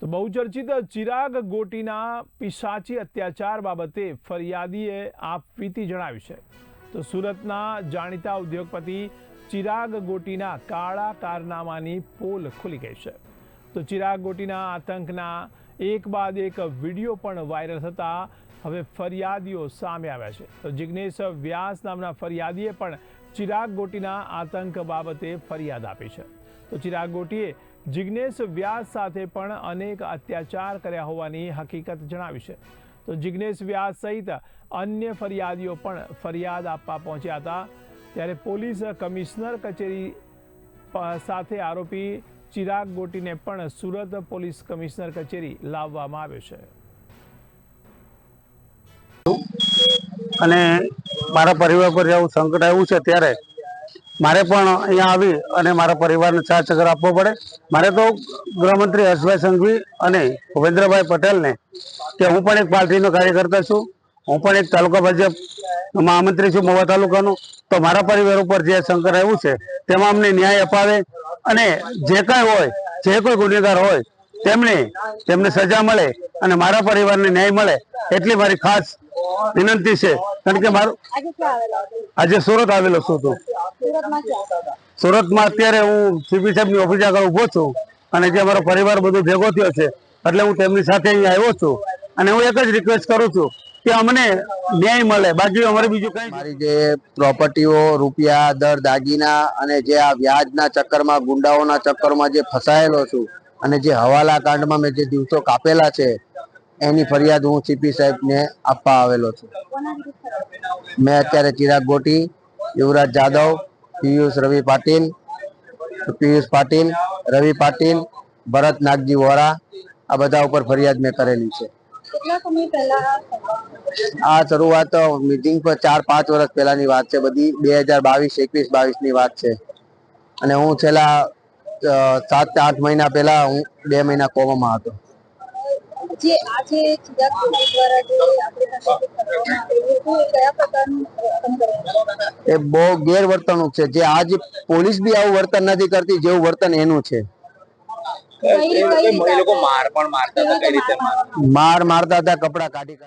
તો બહુચર્ચિત ચિરાગ ગોટીના પિશાચી અત્યાચાર બાબતે ફરિયાદીએ આપવીતી જણાવ્યું છે। તો સુરતના જાણીતા ઉદ્યોગપતિ ચિરાગ ગોટીના કાળા કારનામાની પોલ ખુલી ગઈ છે। તો ચિરાગ ગોટીના આતંકના એક બાદ એક વિડીયો પણ વાયરલ થતા હવે ફરિયાદીઓ સામે આવ્યા છે। તો જિગ્નેશ વ્યાસ નામના ફરિયાદીએ પણ ચિરાગ ગોટીના આતંક બાબતે ફરિયાદ આપી છે। તો ચિરાગ ગોટીએ જિગ્નેશ વ્યાસ સાથે પણ અનેક અત્યાચાર કર્યા હોવાની હકીકત જણાવી છે। તો જિગ્નેશ વ્યાસ સહિત અન્ય ફરિયાદીઓ પણ ફરિયાદ આપવા પહોંચ્યા હતા, ત્યારે પોલીસ કમિશનર કચેરી સાથે આરોપી ચિરાગ ગોટીને પણ સુરત પોલીસ કમિશનર કચેરી લાવવામાં આવ્યો છે। અને મારા પરિવાર પર એવું સંકટ આવ્યું છે ત્યારે મારે પણ અહીંયા આવી અને મારા પરિવારને સાથ સહકાર આપવો પડે। મારે તો ગૃહમંત્રી હર્ષભાઈ સંઘવી અને ભૂપેન્દ્રભાઈ પટેલને કે હું પણ એક પાર્ટીનો કાર્યકર્તા છું, હું પણ એક તાલુકા ભાજપ મહામંત્રી છું મહુવા તાલુકાનો। તો મારા પરિવાર ઉપર જે સંકટ આવ્યું છે તેમાં અમને ન્યાય અપાવે અને જે કાંઈ હોય, જે કોઈ ગુનેગાર હોય તેમને સજા મળે અને મારા પરિવારને ન્યાય મળે એટલી મારી ખાસ વિનંતી છે। કારણ કે મારું આજે સુરત આવેલો છું। તું સુરતમાં અત્યારે હું સીપી સાહેબની ઓફિસ આગળ ઉભો છું અને જે મારો પરિવાર બધો ભેગો થયો છે એટલે હું તેમની સાથે અહીંયા આવ્યો છું અને હું એક જ રિક્વેસ્ટ કરું છું કે અમને ન્યાય મળે, બાકી અમારે બીજું કંઈ મારી જે પ્રોપર્ટીઓ, રૂપિયા, દર, દાગીના અને જે આ વ્યાજના ચક્કરમાં, ગુંડાઓના ચક્કરમાં જે ફસાયેલો છું અને જે હવાલા કાંડમાં મેં જે દિવસો કાપેલા છે એની ફરિયાદ હું સીપી સાહેબને આપવા આવેલો છું। મેં અત્યારે ચિરાગ ગોટી, યુવરાજ જાદવ, પિયુષ પાટીલ, રવિ પાટીલ, ભરત નાગજી વોરા આ બધા ઉપર ફરિયાદ મેં કરેલી છે। આ શરૂઆત મીટિંગ પર 4-5 વર્ષ પહેલાની વાત છે, બધી 2022 ની વાત છે અને હું છેલ્લા 7-8 મહિના પહેલા હું 2 મહિના કોમામાં હતો। એ બહુ ગેરવર્તણૂક છે, જે આજ પોલીસ બી આવું વર્તન નથી કરતી જેવું વર્તન એનું છે। માર મારતા હતા, કપડા કાઢી